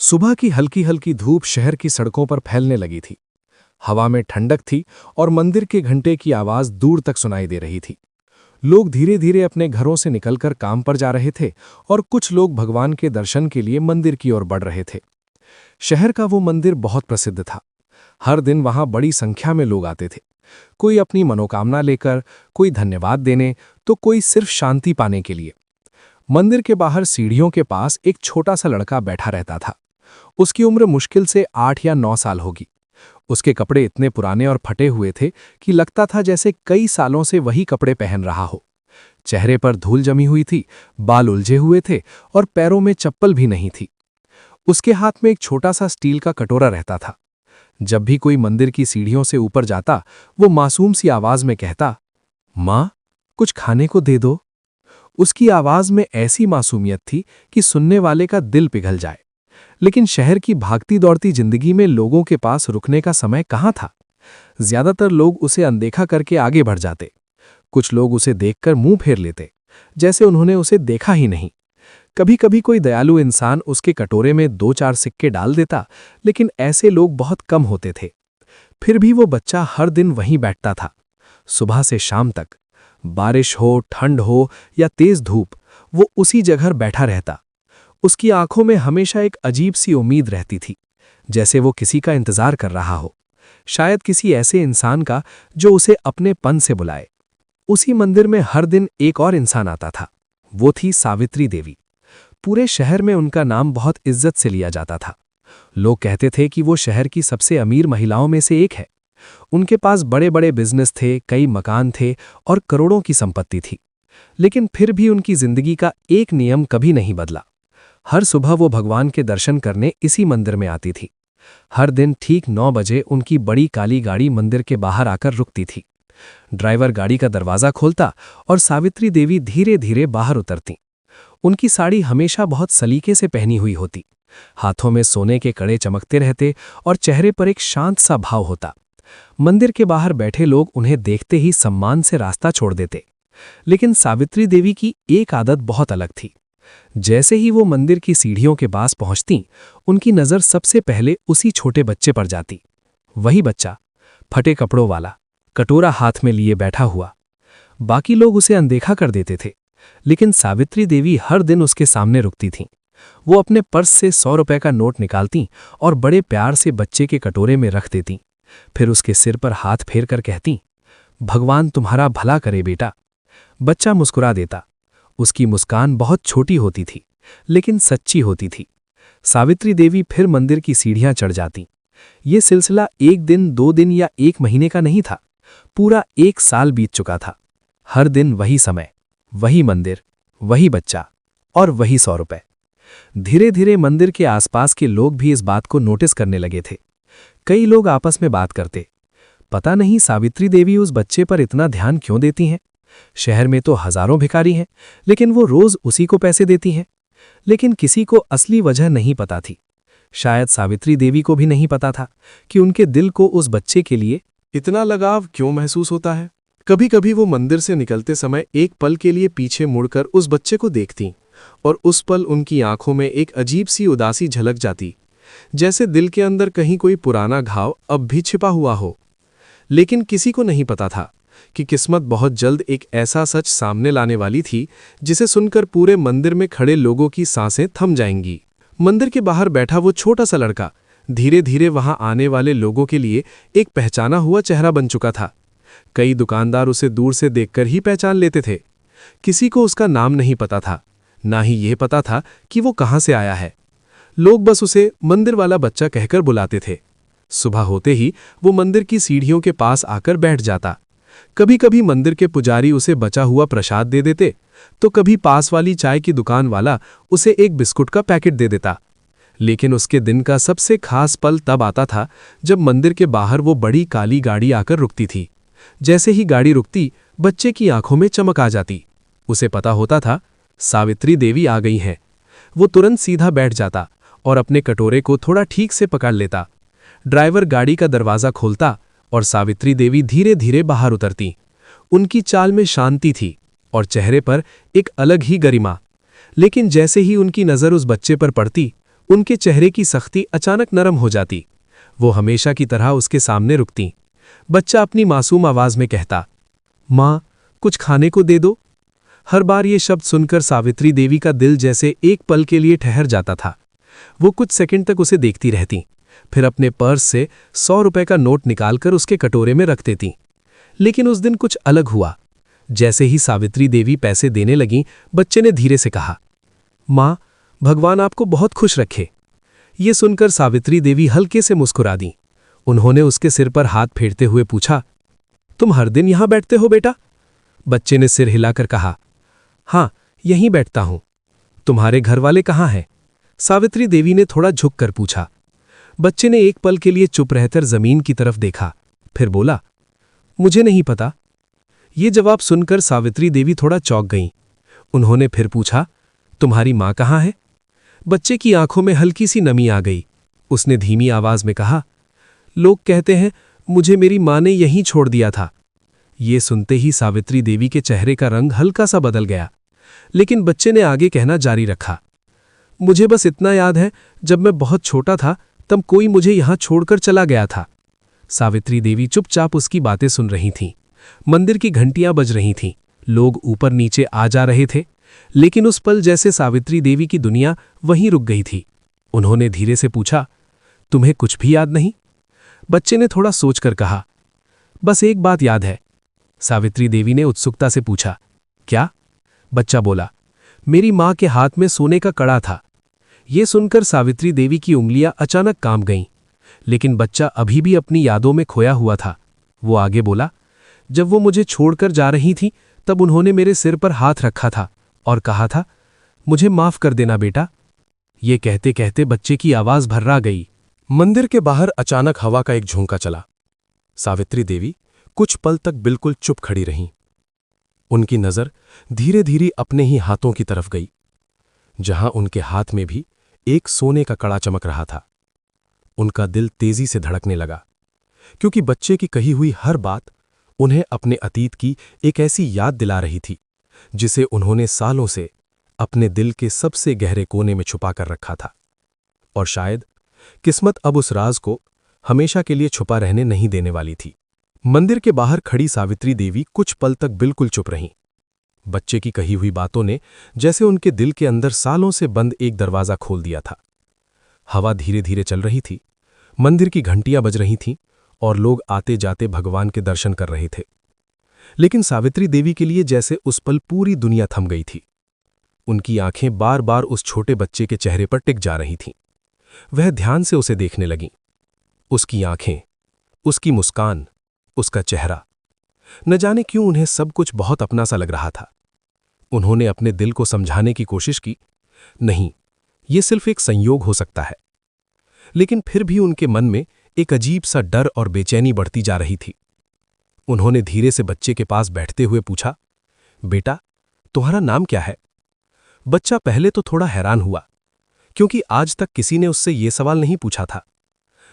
सुबह की हल्की हल्की धूप शहर की सड़कों पर फैलने लगी थी। हवा में ठंडक थी और मंदिर के घंटे की आवाज दूर तक सुनाई दे रही थी। लोग धीरे धीरे अपने घरों से निकलकर काम पर जा रहे थे और कुछ लोग भगवान के दर्शन के लिए मंदिर की ओर बढ़ रहे थे। शहर का वो मंदिर बहुत प्रसिद्ध था। हर दिन वहां बड़ी संख्या में लोग आते थे, कोई अपनी मनोकामना लेकर, कोई धन्यवाद देने, तो कोई सिर्फ शांति पाने के लिए। मंदिर के बाहर सीढ़ियों के पास एक छोटा सा लड़का बैठा रहता था। उसकी उम्र मुश्किल से 8 या 9 साल होगी। उसके कपड़े इतने पुराने और फटे हुए थे कि लगता था जैसे कई सालों से वही कपड़े पहन रहा हो। चेहरे पर धूल जमी हुई थी, बाल उलझे हुए थे और पैरों में चप्पल भी नहीं थी। उसके हाथ में एक छोटा सा स्टील का कटोरा रहता था। जब भी कोई मंदिर की सीढ़ियों से ऊपर जाता, वो मासूम सी आवाज में कहता, माँ, कुछ खाने को दे दो। उसकी आवाज में ऐसी मासूमियत थी कि सुनने वाले का दिल पिघल जाए। लेकिन शहर की भागती दौड़ती जिंदगी में लोगों के पास रुकने का समय कहाँ था। ज्यादातर लोग उसे अनदेखा करके आगे बढ़ जाते। कुछ लोग उसे देखकर मुंह फेर लेते, जैसे उन्होंने उसे देखा ही नहीं। कभी कभी कोई दयालु इंसान उसके कटोरे में 2-4 सिक्के डाल देता, लेकिन ऐसे लोग बहुत कम होते थे। फिर भी वो बच्चा हर दिन वहीं बैठता था, सुबह से शाम तक। बारिश हो, ठंड हो या तेज धूप, वो उसी जगह बैठा रहता। उसकी आंखों में हमेशा एक अजीब सी उम्मीद रहती थी, जैसे वो किसी का इंतजार कर रहा हो, शायद किसी ऐसे इंसान का जो उसे अपने पन से बुलाए। उसी मंदिर में हर दिन एक और इंसान आता था। वो थी सावित्री देवी। पूरे शहर में उनका नाम बहुत इज्जत से लिया जाता था। लोग कहते थे कि वो शहर की सबसे अमीर महिलाओं में से एक है। उनके पास बड़े बड़े बिजनेस थे, कई मकान थे और करोड़ों की संपत्ति थी। लेकिन फिर भी उनकी जिंदगी का एक नियम कभी नहीं बदला। हर सुबह वो भगवान के दर्शन करने इसी मंदिर में आती थी। हर दिन ठीक 9 बजे उनकी बड़ी काली गाड़ी मंदिर के बाहर आकर रुकती थी। ड्राइवर गाड़ी का दरवाजा खोलता और सावित्री देवी धीरे धीरे बाहर उतरती। उनकी साड़ी हमेशा बहुत सलीके से पहनी हुई होती। हाथों में सोने के कड़े चमकते रहते और चेहरे पर एक शांत सा भाव होता। मंदिर के बाहर बैठे लोग उन्हें देखते ही सम्मान से रास्ता छोड़ देते। लेकिन सावित्री देवी की एक आदत बहुत अलग थी। जैसे ही वो मंदिर की सीढ़ियों के पास पहुंचती, उनकी नजर सबसे पहले उसी छोटे बच्चे पर जाती। वही बच्चा, फटे कपड़ों वाला, कटोरा हाथ में लिए बैठा हुआ। बाकी लोग उसे अनदेखा कर देते थे, लेकिन सावित्री देवी हर दिन उसके सामने रुकती थीं। वो अपने पर्स से 100 रुपए का नोट निकालती और बड़े प्यार से बच्चे के कटोरे में रख देती। फिर उसके सिर पर हाथ फेर कर कहती, भगवान तुम्हारा भला करे बेटा। बच्चा मुस्कुरा देता। उसकी मुस्कान बहुत छोटी होती थी, लेकिन सच्ची होती थी। सावित्री देवी फिर मंदिर की सीढ़ियां चढ़ जाती। ये सिलसिला 1 दिन, 2 दिन या 1 महीने का नहीं था, पूरा 1 साल बीत चुका था। हर दिन वही समय, वही मंदिर, वही बच्चा और वही 100 रुपए। धीरे धीरे मंदिर के आसपास के लोग भी इस बात को नोटिस करने लगे थे। कई लोग आपस में बात करते, पता नहीं सावित्री देवी उस बच्चे पर इतना ध्यान क्यों देती हैं। शहर में तो हजारों भिखारी हैं, लेकिन वो रोज उसी को पैसे देती हैं। लेकिन किसी को असली वजह नहीं पता थी। शायद सावित्री देवी को भी नहीं पता था कि उनके दिल को उस बच्चे के लिए इतना लगाव क्यों महसूस होता है। कभी कभी वो मंदिर से निकलते समय एक पल के लिए पीछे मुड़कर उस बच्चे को देखती और उस पल उनकी आंखों में एक अजीब सी उदासी झलक जाती, जैसे दिल के अंदर कहीं कोई पुराना घाव अब भी छिपा हुआ हो। लेकिन किसी को नहीं पता था कि किस्मत बहुत जल्द एक ऐसा सच सामने लाने वाली थी जिसे सुनकर पूरे मंदिर में खड़े लोगों की सांसें थम जाएंगी। मंदिर के बाहर बैठा वो छोटा सा लड़का धीरे धीरे वहां आने वाले लोगों के लिए एक पहचाना हुआ चेहरा बन चुका था। कई दुकानदार उसे दूर से देखकर ही पहचान लेते थे। किसी को उसका नाम नहीं पता था, ना ही यह पता था कि वो कहां से आया है। लोग बस उसे मंदिर वाला बच्चा कहकर बुलाते थे। सुबह होते ही वो मंदिर की सीढ़ियों के पास आकर बैठ जाता। कभी कभी मंदिर के पुजारी उसे बचा हुआ प्रसाद दे देते, तो कभी पास वाली चाय की दुकान वाला उसे एक बिस्कुट का पैकेट दे देता। लेकिन उसके दिन का सबसे खास पल तब आता था जब मंदिर के बाहर वो बड़ी काली गाड़ी आकर रुकती थी। जैसे ही गाड़ी रुकती, बच्चे की आंखों में चमक आ जाती। उसे पता होता था सावित्री देवी आ गई हैं। वो तुरंत सीधा बैठ जाता और अपने कटोरे को थोड़ा ठीक से पकड़ लेता। ड्राइवर गाड़ी का दरवाजा खोलता और सावित्री देवी धीरे धीरे बाहर उतरती। उनकी चाल में शांति थी और चेहरे पर एक अलग ही गरिमा। लेकिन जैसे ही उनकी नज़र उस बच्चे पर पड़ती, उनके चेहरे की सख्ती अचानक नरम हो जाती। वो हमेशा की तरह उसके सामने रुकती। बच्चा अपनी मासूम आवाज में कहता, माँ, कुछ खाने को दे दो। हर बार ये शब्द सुनकर सावित्री देवी का दिल जैसे एक पल के लिए ठहर जाता था। वो कुछ सेकंड तक उसे देखती रहती, फिर अपने पर्स से 100 रुपए का नोट निकालकर उसके कटोरे में रख देती। लेकिन उस दिन कुछ अलग हुआ। जैसे ही सावित्री देवी पैसे देने लगीं, बच्चे ने धीरे से कहा, माँ, भगवान आपको बहुत खुश रखे। ये सुनकर सावित्री देवी हल्के से मुस्कुरा दी। उन्होंने उसके सिर पर हाथ फेरते हुए पूछा, तुम हर दिन यहां बैठते हो बेटा? बच्चे ने सिर हिलाकर कहा, हाँ, यहीं बैठता हूं। तुम्हारे घर वाले कहाँ हैं? सावित्री देवी ने थोड़ा झुककर पूछा। बच्चे ने एक पल के लिए चुप रहकर जमीन की तरफ देखा, फिर बोला, मुझे नहीं पता। ये जवाब सुनकर सावित्री देवी थोड़ा चौंक गईं। उन्होंने फिर पूछा, तुम्हारी माँ कहाँ है? बच्चे की आंखों में हल्की सी नमी आ गई। उसने धीमी आवाज में कहा, लोग कहते हैं मुझे मेरी माँ ने यहीं छोड़ दिया था। ये सुनते ही सावित्री देवी के चेहरे का रंग हल्का सा बदल गया, लेकिन बच्चे ने आगे कहना जारी रखा, मुझे बस इतना याद है, जब मैं बहुत छोटा था तब कोई मुझे यहां छोड़कर चला गया था। सावित्री देवी चुपचाप उसकी बातें सुन रही थीं। मंदिर की घंटियां बज रही थीं, लोग ऊपर नीचे आ जा रहे थे, लेकिन उस पल जैसे सावित्री देवी की दुनिया वहीं रुक गई थी। उन्होंने धीरे से पूछा, तुम्हें कुछ भी याद नहीं? बच्चे ने थोड़ा सोचकर कहा, बस एक बात याद है। सावित्री देवी ने उत्सुकता से पूछा, क्या? बच्चा बोला, मेरी माँ के हाथ में सोने का कड़ा था। ये सुनकर सावित्री देवी की उंगलियां अचानक कांप गईं, लेकिन बच्चा अभी भी अपनी यादों में खोया हुआ था। वो आगे बोला, जब वो मुझे छोड़कर जा रही थी तब उन्होंने मेरे सिर पर हाथ रखा था और कहा था, मुझे माफ कर देना बेटा। ये कहते कहते बच्चे की आवाज भर्रा गई। मंदिर के बाहर अचानक हवा का एक झोंका चला। सावित्री देवी कुछ पल तक बिल्कुल चुप खड़ी रहीं। उनकी नजर धीरे धीरे अपने ही हाथों की तरफ गई, जहां उनके हाथ में भी एक सोने का कड़ा चमक रहा था। उनका दिल तेजी से धड़कने लगा, क्योंकि बच्चे की कही हुई हर बात उन्हें अपने अतीत की एक ऐसी याद दिला रही थी जिसे उन्होंने सालों से अपने दिल के सबसे गहरे कोने में छुपा कर रखा था। और शायद किस्मत अब उस राज को हमेशा के लिए छुपा रहने नहीं देने वाली थी। मंदिर के बाहर खड़ी सावित्री देवी कुछ पल तक बिल्कुल चुप रहीं। बच्चे की कही हुई बातों ने जैसे उनके दिल के अंदर सालों से बंद एक दरवाजा खोल दिया था। हवा धीरे धीरे चल रही थी, मंदिर की घंटियां बज रही थीं और लोग आते जाते भगवान के दर्शन कर रहे थे। लेकिन सावित्री देवी के लिए जैसे उस पल पूरी दुनिया थम गई थी। उनकी आंखें बार बार उस छोटे बच्चे के चेहरे पर टिक जा रही थीं। वह ध्यान से उसे देखने लगीं। उसकी आंखें, उसकी मुस्कान, उसका चेहरा, न जाने क्यों उन्हें सब कुछ बहुत अपना सा लग रहा था। उन्होंने अपने दिल को समझाने की कोशिश की, नहीं, ये सिर्फ एक संयोग हो सकता है। लेकिन फिर भी उनके मन में एक अजीब सा डर और बेचैनी बढ़ती जा रही थी। उन्होंने धीरे से बच्चे के पास बैठते हुए पूछा, बेटा, तुम्हारा नाम क्या है? बच्चा पहले तो थोड़ा हैरान हुआ, क्योंकि आज तक किसी ने उससे ये सवाल नहीं पूछा था।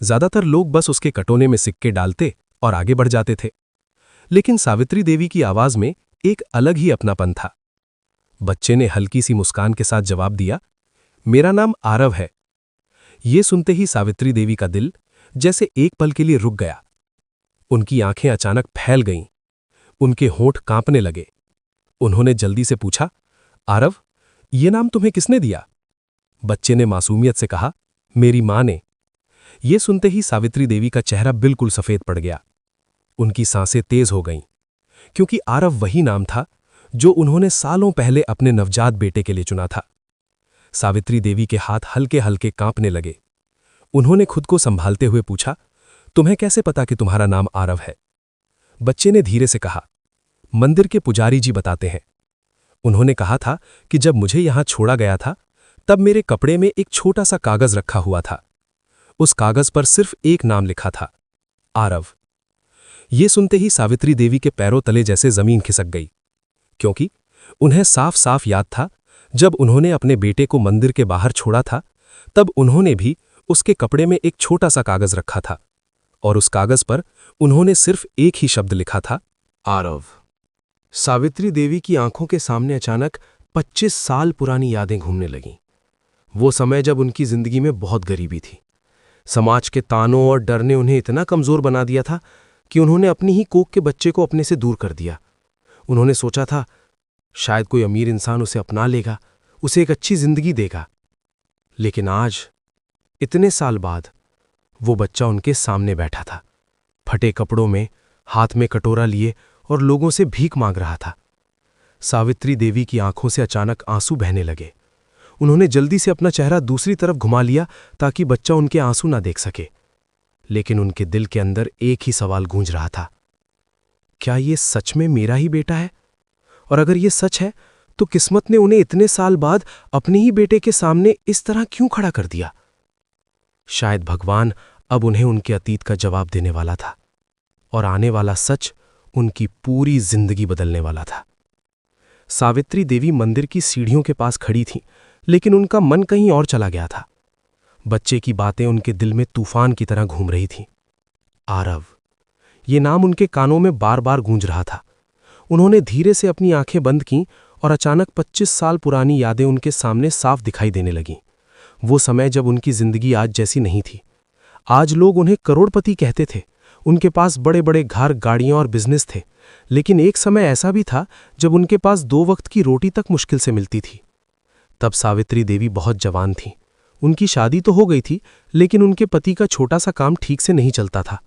ज्यादातर लोग बस उसके कटोने में सिक्के डालते और आगे बढ़ जाते थे। लेकिन सावित्री देवी की आवाज में एक अलग ही अपनापन था। बच्चे ने हल्की सी मुस्कान के साथ जवाब दिया, मेरा नाम आरव है। ये सुनते ही सावित्री देवी का दिल जैसे एक पल के लिए रुक गया। उनकी आंखें अचानक फैल गईं, उनके होंठ कांपने लगे। उन्होंने जल्दी से पूछा, आरव, ये नाम तुम्हें किसने दिया? बच्चे ने मासूमियत से कहा, मेरी मां ने। ये सुनते ही सावित्री देवी का चेहरा बिल्कुल सफेद पड़ गया। उनकी सांसें तेज हो गईं, क्योंकि आरव वही नाम था जो उन्होंने सालों पहले अपने नवजात बेटे के लिए चुना था। सावित्री देवी के हाथ हल्के हल्के कांपने लगे। उन्होंने खुद को संभालते हुए पूछा, तुम्हें कैसे पता कि तुम्हारा नाम आरव है? बच्चे ने धीरे से कहा, मंदिर के पुजारी जी बताते हैं। उन्होंने कहा था कि जब मुझे यहां छोड़ा गया था तब मेरे कपड़े में एक छोटा सा कागज रखा हुआ था। उस कागज पर सिर्फ एक नाम लिखा था, आरव। ये सुनते ही सावित्री देवी के पैरों तले जैसे जमीन खिसक गई, क्योंकि उन्हें साफ साफ याद था जब उन्होंने अपने बेटे को मंदिर के बाहर छोड़ा था तब उन्होंने भी उसके कपड़े में एक छोटा सा कागज रखा था और उस कागज पर उन्होंने सिर्फ एक ही शब्द लिखा था, आरव। सावित्री देवी की आंखों के सामने अचानक 25 साल पुरानी यादें घूमने लगीं। वो समय जब उनकी जिंदगी में बहुत गरीबी थी। समाज के तानों और डर ने उन्हें इतना कमजोर बना दिया था कि उन्होंने अपनी ही कोख के बच्चे को अपने से दूर कर दिया। उन्होंने सोचा था शायद कोई अमीर इंसान उसे अपना लेगा, उसे एक अच्छी जिंदगी देगा। लेकिन आज इतने साल बाद वो बच्चा उनके सामने बैठा था, फटे कपड़ों में, हाथ में कटोरा लिए और लोगों से भीख मांग रहा था। सावित्री देवी की आंखों से अचानक आंसू बहने लगे। उन्होंने जल्दी से अपना चेहरा दूसरी तरफ घुमा लिया ताकि बच्चा उनके आंसू ना देख सके। लेकिन उनके दिल के अंदर एक ही सवाल गूंज रहा था, क्या ये सच में मेरा ही बेटा है? और अगर ये सच है तो किस्मत ने उन्हें इतने साल बाद अपने ही बेटे के सामने इस तरह क्यों खड़ा कर दिया? शायद भगवान अब उन्हें उनके अतीत का जवाब देने वाला था और आने वाला सच उनकी पूरी जिंदगी बदलने वाला था। सावित्री देवी मंदिर की सीढ़ियों के पास खड़ी थीं, लेकिन उनका मन कहीं और चला गया था। बच्चे की बातें उनके दिल में तूफान की तरह घूम रही थीं। आरव, ये नाम उनके कानों में बार बार गूंज रहा था। उन्होंने धीरे से अपनी आंखें बंद कीं और अचानक 25 साल पुरानी यादें उनके सामने साफ दिखाई देने लगीं। वो समय जब उनकी जिंदगी आज जैसी नहीं थी। आज लोग उन्हें करोड़पति कहते थे, उनके पास बड़े बड़े घर, गाड़ियां और बिजनेस थे। लेकिन एक समय ऐसा भी था जब उनके पास 2 वक्त की रोटी तक मुश्किल से मिलती थी। तब सावित्री देवी बहुत जवान थीं। उनकी शादी तो हो गई थी, लेकिन उनके पति का छोटा सा काम ठीक से नहीं चलता था।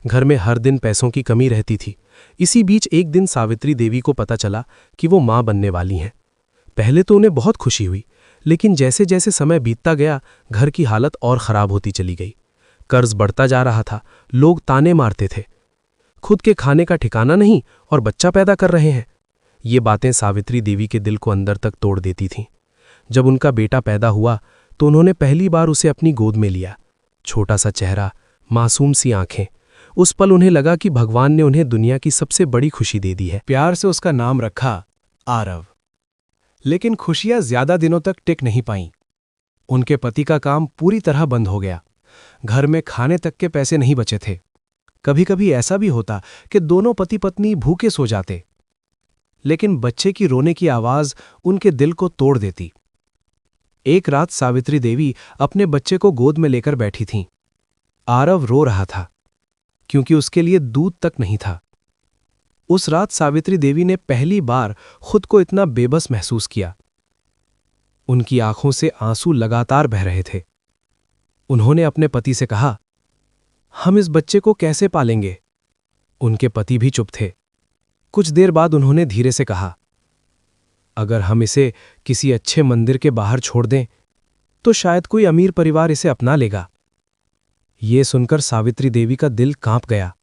घर में हर दिन पैसों की कमी रहती थी। इसी बीच एक दिन सावित्री देवी को पता चला कि वो मां बनने वाली हैं। पहले तो उन्हें बहुत खुशी हुई, लेकिन जैसे जैसे समय बीतता गया घर की हालत और खराब होती चली गई। कर्ज बढ़ता जा रहा था, लोग ताने मारते थे, खुद के खाने का ठिकाना नहीं और बच्चा पैदा कर रहे हैं। ये बातें सावित्री देवी के दिल को अंदर तक तोड़ देती थीं। जब उनका बेटा पैदा हुआ तो उन्होंने पहली बार उसे अपनी गोद में लिया। छोटा सा चेहरा, मासूम सी आंखें। उस पल उन्हें लगा कि भगवान ने उन्हें दुनिया की सबसे बड़ी खुशी दे दी है। प्यार से उसका नाम रखा आरव। लेकिन खुशियां ज्यादा दिनों तक टिक नहीं पाईं। उनके पति का काम पूरी तरह बंद हो गया। घर में खाने तक के पैसे नहीं बचे थे। कभी कभी ऐसा भी होता कि दोनों पति पत्नी भूखे सो जाते, लेकिन बच्चे की रोने की आवाज उनके दिल को तोड़ देती। एक रात सावित्री देवी अपने बच्चे को गोद में लेकर बैठी थीं। आरव रो रहा था क्योंकि उसके लिए दूध तक नहीं था। उस रात सावित्री देवी ने पहली बार खुद को इतना बेबस महसूस किया। उनकी आंखों से आंसू लगातार बह रहे थे। उन्होंने अपने पति से कहा, हम इस बच्चे को कैसे पालेंगे? उनके पति भी चुप थे। कुछ देर बाद उन्होंने धीरे से कहा, अगर हम इसे किसी अच्छे मंदिर के बाहर छोड़ दें तो शायद कोई अमीर परिवार इसे अपना लेगा। ये सुनकर सावित्री देवी का दिल कांप गया।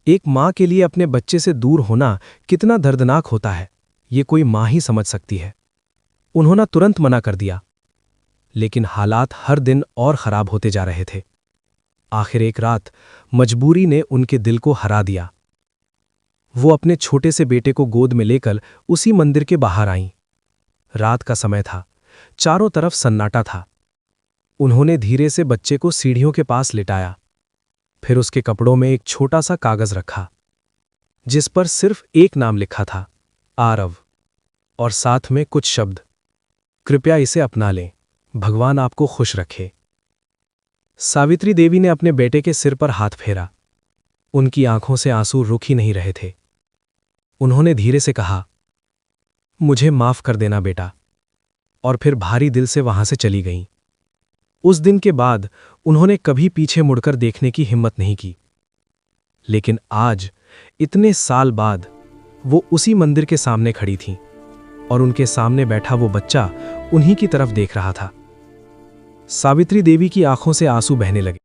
एक मां के लिए अपने बच्चे से दूर होना कितना दर्दनाक होता है, ये कोई मां ही समझ सकती है। उन्होंने तुरंत मना कर दिया, लेकिन हालात हर दिन और खराब होते जा रहे थे। आखिर एक रात मजबूरी ने उनके दिल को हरा दिया। वो अपने छोटे से बेटे को गोद में लेकर उसी मंदिर के बाहर आईं। रात का समय था, चारों तरफ सन्नाटा था। उन्होंने धीरे से बच्चे को सीढ़ियों के पास लिटाया, फिर उसके कपड़ों में एक छोटा सा कागज रखा जिस पर सिर्फ एक नाम लिखा था, आरव, और साथ में कुछ शब्द, कृपया इसे अपना लें, भगवान आपको खुश रखे। सावित्री देवी ने अपने बेटे के सिर पर हाथ फेरा। उनकी आंखों से आंसू रुक ही नहीं रहे थे। उन्होंने धीरे से कहा, मुझे माफ कर देना बेटा, और फिर भारी दिल से वहां से चली गईं। उस दिन के बाद उन्होंने कभी पीछे मुड़कर देखने की हिम्मत नहीं की। लेकिन आज, इतने साल बाद, वो उसी मंदिर के सामने खड़ी थीं और उनके सामने बैठा वो बच्चा उन्हीं की तरफ देख रहा था। सावित्री देवी की आंखों से आंसू बहने लगे।